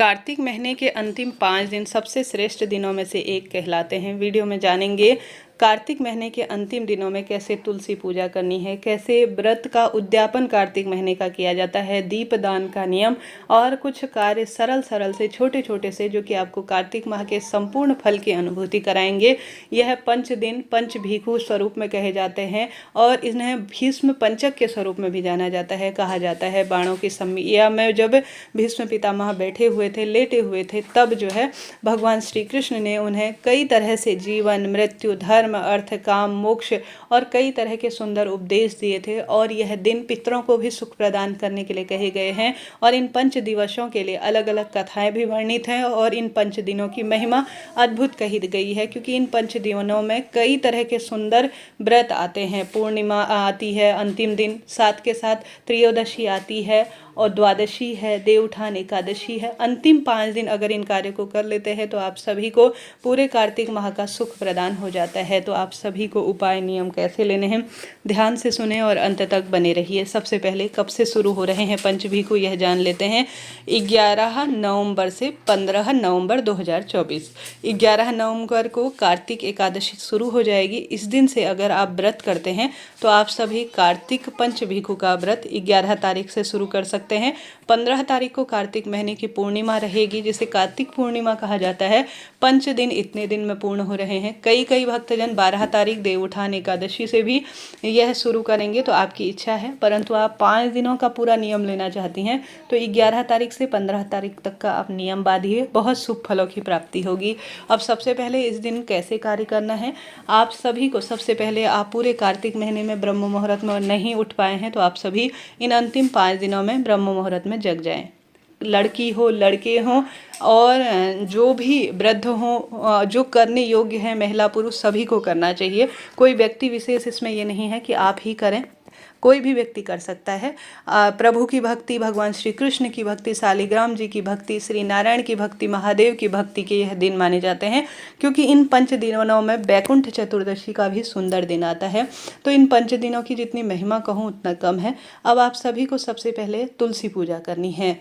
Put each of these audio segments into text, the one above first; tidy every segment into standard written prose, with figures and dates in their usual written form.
कार्तिक महीने के अंतिम 5 दिन सबसे श्रेष्ठ दिनों में से एक कहलाते हैं। वीडियो में जानेंगे कार्तिक महीने के अंतिम दिनों में कैसे तुलसी पूजा करनी है, कैसे व्रत का उद्यापन कार्तिक महीने का किया जाता है, दीपदान का नियम और कुछ कार्य सरल सरल से छोटे छोटे से जो कि आपको कार्तिक माह के संपूर्ण फल की अनुभूति कराएंगे। यह 5 दिन पंच भीखु स्वरूप में कहे जाते हैं और इन्हें भीष्म पंचक के स्वरूप में भी जाना जाता है। कहा जाता है बाणों की सम्मिया में जब भीष्म पितामह बैठे हुए थे, लेटे हुए थे, तब जो है भगवान श्री कृष्ण ने उन्हें कई तरह से जीवन, मृत्यु, धर्म, अर्थ, काम, मोक्ष और कई तरह के सुंदर उपदेश दिए थे। और यह दिन पितरों को भी सुख प्रदान करने के लिए कहे गए हैं और इन 5 दिवसों के लिए अलग अलग कथाएं भी वर्णित हैं और इन 5 दिनों की महिमा अद्भुत कही गई है, क्योंकि इन 5 दिनों में कई तरह के सुंदर व्रत आते हैं। पूर्णिमा आती है अंतिम दिन, साथ के साथ त्रयोदशी आती है और द्वादशी है, देवउठान एकादशी है। अंतिम 5 दिन अगर इन कार्यों को कर लेते हैं तो आप सभी को पूरे कार्तिक माह का सुख प्रदान हो जाता है। तो आप सभी को उपाय नियम कैसे लेने हैं ध्यान से सुने और अंत तक बने रहिए। सबसे पहले कब से शुरू हो रहे हैं पंचभीखु यह जान लेते हैं। 11 नवंबर से 15 नवंबर 2024। 11 नवंबर को कार्तिक एकादशी शुरू हो जाएगी। इस दिन से अगर आप व्रत करते हैं तो आप सभी कार्तिक पंचभीखु का व्रत 11 तारीख से शुरू कर सकते हैं। 15 तारीख को कार्तिक महीने की पूर्णिमा रहेगी, जिसे कार्तिक पूर्णिमा कहा जाता है। 5 दिन इतने दिन में पूर्ण हो रहे हैं। कई भक्तजन 12 तारीख देवउठान एकादशी से भी यह शुरू करेंगे, तो आपकी इच्छा है। परंतु आप 5 दिनों का पूरा नियम लेना चाहती हैं तो 11 तारीख से 15 तारीख तक का आप नियम बांधिए, बहुत शुभ फलों की प्राप्ति होगी। अब सबसे पहले इस दिन कैसे कार्य करना है, आप सभी को सबसे पहले आप पूरे कार्तिक महीने में ब्रह्म मुहूर्त में नहीं उठ पाए हैं तो आप सभी इन अंतिम 5 दिनों में ब्रह्म मुहूर्त में जग जाएं। लड़की हो, लड़के हों और जो भी वृद्ध हों, जो करने योग्य है, महिला पुरुष सभी को करना चाहिए। कोई व्यक्ति विशेष इसमें ये नहीं है कि आप ही करें, कोई भी व्यक्ति कर सकता है। प्रभु की भक्ति, भगवान श्री कृष्ण की भक्ति, शालिग्राम जी की भक्ति, श्री नारायण की भक्ति, महादेव की भक्ति के यह दिन माने जाते हैं, क्योंकि इन 5 दिनों में बैकुंठ चतुर्दशी का भी सुंदर दिन आता है। तो इन 5 दिनों की जितनी महिमा कहूँ उतना कम है। अब आप सभी को सबसे पहले तुलसी पूजा करनी है।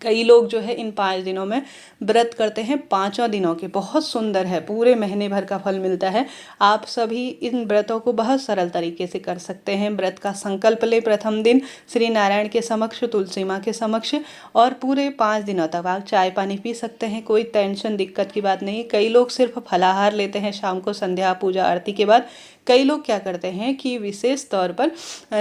कई लोग जो है इन 5 दिनों में व्रत करते हैं, 5 दिनों के, बहुत सुंदर है, पूरे महीने भर का फल मिलता है। आप सभी इन व्रतों को बहुत सरल तरीके से कर सकते हैं। व्रत का संकल्प ले प्रथम दिन श्री नारायण के समक्ष, तुलसी माँ के समक्ष, और पूरे 5 दिनों तक आप चाय पानी पी सकते हैं। कोई टेंशन दिक्कत की बात नहीं। कई लोग सिर्फ फलाहार लेते हैं शाम को संध्या पूजा आरती के बाद। कई लोग क्या करते हैं कि विशेष तौर पर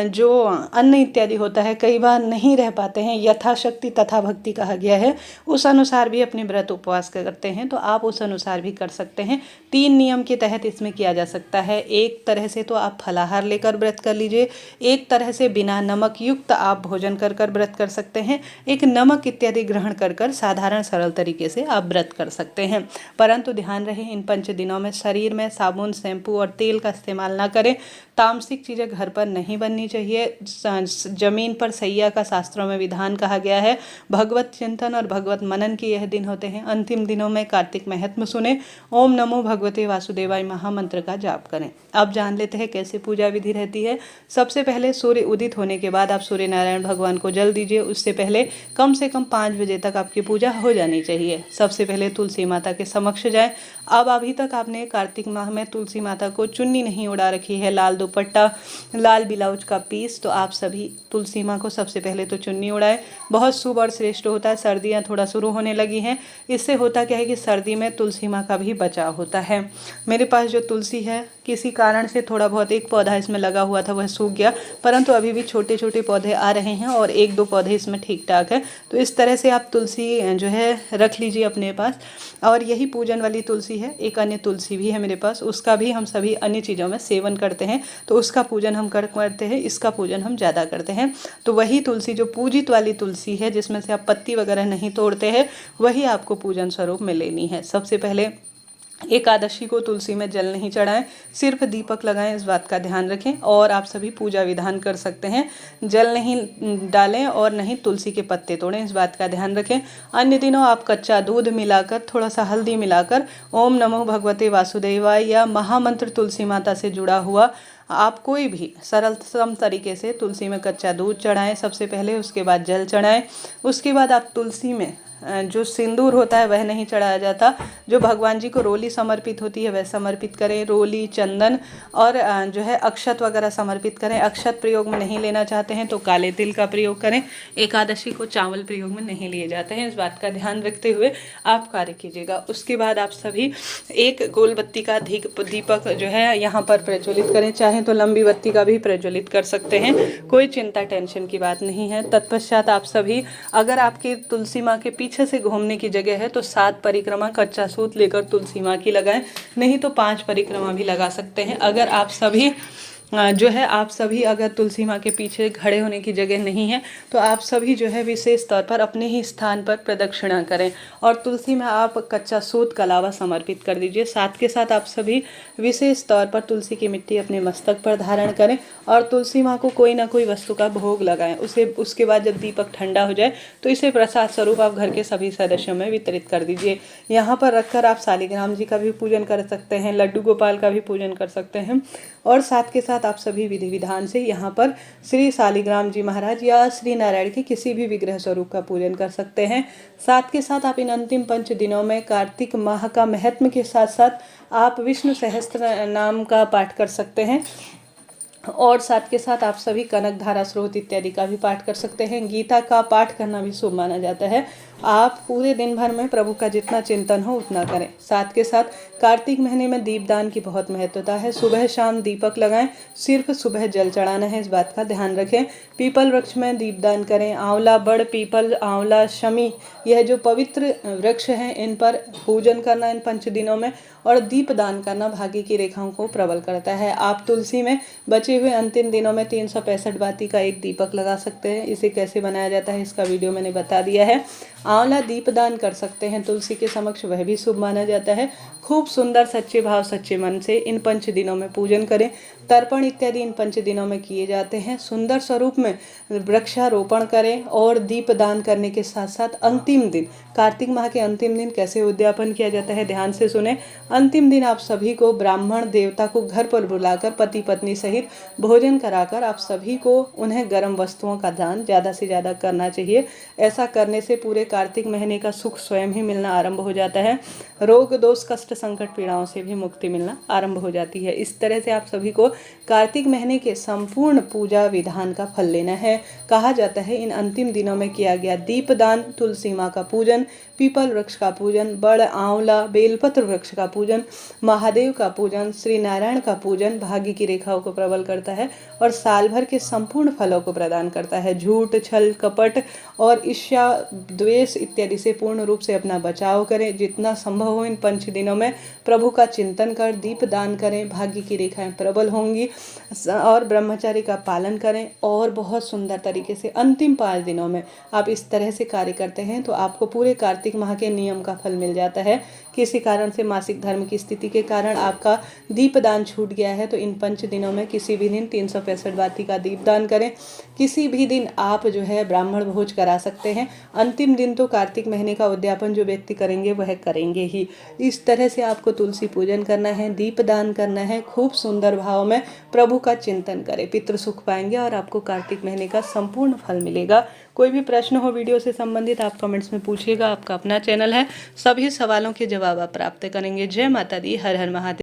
जो अन्न इत्यादि होता है कई बार नहीं रह पाते हैं, यथाशक्ति तथा भक्ति कहा गया है, उस अनुसार भी अपने व्रत उपवास करते हैं, तो आप उस अनुसार भी कर सकते हैं। 3 नियम के तहत इसमें किया जा सकता है। एक तरह से तो आप फलाहार लेकर व्रत कर लीजिए, एक तरह से बिना नमक युक्त आप भोजन कर व्रत कर सकते हैं, एक नमक इत्यादि ग्रहण कर साधारण सरल तरीके से आप व्रत कर सकते हैं। परंतु ध्यान रहे इन 5 दिनों में शरीर में साबुन, शैम्पू और तेल का इस्तेमाल ना करें। तामसिक चीज़ें घर पर नहीं बननी चाहिए। जमीन पर सैया का शास्त्रों में विधान कहा गया है। भगवत चिंतन और भगवत मनन के यह दिन होते हैं। अंतिम दिनों में कार्तिक महत्म सुने, ओम नमो भगवते वासुदेवाय महामंत्र का जाप करें। अब जान लेते हैं कैसे पूजा विधि रहती है। सबसे पहले सूर्य उदित होने के बाद आप सूर्य नारायण भगवान को जल दीजिए। उससे पहले कम से कम 5 बजे तक आपकी पूजा हो जानी चाहिए। सबसे पहले तुलसी माता के समक्ष जाएं। अब अभी तक आपने कार्तिक माह में तुलसी माता को चुन्नी नहीं उड़ा रखी है, लाल दुपट्टा, लाल ब्लाउज का पीस, तो आप सभी तुलसी माँ को सबसे पहले तो चुन्नी उड़ाए। बहुत शुभ और श्रेष्ठ होता है। सर्दियाँ थोड़ा शुरू होने लगी हैं, इससे होता क्या है कि सर्दी में तुलसी माँ का भी बचाव होता है। मेरे पास जो तुलसी है किसी कारण से थोड़ा बहुत एक पौधा इसमें लगा हुआ था, वह सूख गया, परंतु अभी भी छोटे छोटे पौधे आ रहे हैं और 1-2 पौधे इसमें ठीक ठाक है। तो इस तरह से आप तुलसी जो है रख लीजिए अपने पास। और यही पूजन वाली तुलसी है। एक अन्य तुलसी भी है मेरे पास, उसका भी हम सभी अन्य चीज़ों में सेवन करते हैं, तो उसका पूजन हम करते हैं, इसका पूजन हम ज़्यादा करते हैं। तो वही तुलसी जो पूजित वाली तुलसी है, जिसमें से आप पत्ती वगैरह नहीं तोड़ते हैं, वही आपको पूजन स्वरूप में लेनी है। सबसे पहले एकादशी को तुलसी में जल नहीं चढ़ाएं, सिर्फ दीपक लगाएं, इस बात का ध्यान रखें। और आप सभी पूजा विधान कर सकते हैं, जल नहीं डालें और नहीं तुलसी के पत्ते तोड़ें, इस बात का ध्यान रखें। अन्य दिनों आप कच्चा दूध मिलाकर, थोड़ा सा हल्दी मिलाकर ओम नमो भगवते वासुदेवाय या महामंत्र तुलसी माता से जुड़ा हुआ आप कोई भी सरलतम तरीके से तुलसी में कच्चा दूध चढ़ाएं सबसे पहले, उसके बाद जल चढ़ाएं। उसके बाद आप तुलसी में जो सिंदूर होता है वह नहीं चढ़ाया जाता, जो भगवान जी को रोली समर्पित होती है वह समर्पित करें। रोली, चंदन और जो है अक्षत वगैरह समर्पित करें। अक्षत प्रयोग में नहीं लेना चाहते हैं तो काले तिल का प्रयोग करें। एकादशी को चावल प्रयोग में नहीं लिए जाते हैं, इस बात का ध्यान रखते हुए आप कार्य कीजिएगा। उसके बाद आप सभी एक गोल बत्ती का दीपक जो है यहाँ पर प्रज्वलित करें, चाहे तो लंबी बत्ती का भी प्रज्वलित कर सकते हैं, कोई चिंता टेंशन की बात नहीं है। तत्पश्चात आप सभी, अगर आपकी तुलसी माँ के पीछे से घूमने की जगह है तो 7 परिक्रमा कच्चा सूत लेकर तुलसी माँ की लगाएं, नहीं तो 5 परिक्रमा भी लगा सकते हैं। अगर आप सभी जो है आप सभी अगर तुलसी माँ के पीछे खड़े होने की जगह नहीं है तो आप सभी जो है विशेष तौर पर अपने ही स्थान पर प्रदक्षिणा करें और तुलसी में आप कच्चा सूत का लावा समर्पित कर दीजिए। साथ के साथ आप सभी विशेष तौर पर तुलसी की मिट्टी अपने मस्तक पर धारण करें और तुलसी माँ को कोई ना कोई वस्तु का भोग लगाएं। उसके बाद जब दीपक ठंडा हो जाए तो इसे प्रसाद स्वरूप आप घर के सभी सदस्यों में वितरित कर दीजिए। यहाँ पर रखकर आप शालिग्राम जी का भी पूजन कर सकते हैं, लड्डू गोपाल का भी पूजन कर सकते हैं और साथ के साथ आप सभी विधि विधान से यहाँ पर श्री शालिग्राम जी महाराज या श्री नारायण के किसी भी विग्रह स्वरूप का पूजन कर सकते हैं। साथ के साथ आप इन अंतिम 5 दिनों में कार्तिक माह का महत्व के साथ साथ आप विष्णु सहस्त्र नाम का पाठ कर सकते हैं और साथ के साथ आप सभी कनक धारा स्रोत इत्यादि का भी पाठ कर सकते हैं। गीता का पाठ करना भी शुभ माना जाता है। आप पूरे दिन भर में प्रभु का जितना चिंतन हो उतना करें। साथ के साथ कार्तिक महीने में दीपदान की बहुत महत्वता है। सुबह शाम दीपक लगाएं, सिर्फ सुबह जल चढ़ाना है, इस बात का ध्यान रखें। पीपल वृक्ष में दीपदान करें। आंवला, बड़, पीपल, आंवला, शमी, यह जो पवित्र वृक्ष हैं इन पर पूजन करना इन 5 दिनों में और दीपदान करना भाग्य की रेखाओं को प्रबल करता है। आप तुलसी में बचे हुए अंतिम दिनों में 365 बाती का एक दीपक लगा सकते हैं। इसे कैसे बनाया जाता है इसका वीडियो मैंने बता दिया है। आंवला दीपदान कर सकते हैं तुलसी के समक्ष, वह भी शुभ माना जाता है। खूब सुंदर सच्चे भाव सच्चे मन से इन 5 दिनों में पूजन करें। तर्पण इत्यादि इन 5 दिनों में किए जाते हैं। सुंदर स्वरूप में वृक्षारोपण करें और दीपदान करने के साथ साथ अंतिम दिन, कार्तिक माह के अंतिम दिन कैसे उद्यापन किया जाता है ध्यान से सुने। अंतिम दिन आप सभी को ब्राह्मण देवता को घर पर बुलाकर पति पत्नी सहित भोजन कराकर आप सभी को उन्हें गर्म वस्तुओं का दान ज़्यादा से ज़्यादा करना चाहिए। ऐसा करने से पूरे कार्तिक महीने का सुख स्वयं ही मिलना आरंभ हो जाता है। रोग, दोष, कष्ट, संकट, पीड़ाओं से भी मुक्ति मिलना आरंभ हो जाती है। इस तरह से आप सभी को कार्तिक महीने के संपूर्ण पूजा विधान का फल लेना है। कहा जाता है इन अंतिम दिनों में किया गया दीपदान, तुलसी माँ का पूजन, पीपल वृक्ष का पूजन, बड़, आंवला, बेलपत्र वृक्ष का पूजन, महादेव का पूजन, श्री नारायण का पूजन भाग्य की रेखाओं को प्रबल करता है और साल भर के संपूर्ण फलों को प्रदान करता है। झूठ, छल, कपट और ईर्ष्या, द्वेष इत्यादि से पूर्ण रूप से अपना बचाव करें। जितना संभव हो इन 5 दिनों में प्रभु का चिंतन कर दीपदान करें, भाग्य की रेखाएं प्रबल होंगी और ब्रह्मचर्य का पालन करें और बहुत सुंदर तरीके से अंतिम 5 दिनों में आप इस तरह से कार्य करते हैं तो आपको पूरे कार्तिक माह के नियम का फल मिल जाता है। किसी कारण से मासिक धर्म की स्थिति के कारण आपका दीपदान छूट गया है तो इन 5 दिनों में किसी भी दिन 365 बाती का दीपदान करें। किसी भी दिन आप जो है ब्राह्मण भोज करा सकते हैं। अंतिम दिन तो कार्तिक महीने का उद्यापन जो व्यक्ति करेंगे वह करेंगे ही। इस तरह से आपको तुलसी पूजन करना है, दीपदान करना है, खूब सुंदर भाव में प्रभु का चिंतन करें, पितृ सुख पाएंगे और आपको कार्तिक महीने का संपूर्ण फल मिलेगा। कोई भी प्रश्न हो वीडियो से संबंधित आप कमेंट्स में पूछिएगा। आपका अपना चैनल है, सभी सवालों के जवाब आप प्राप्त करेंगे। जय माता दी, हर हर महादेव।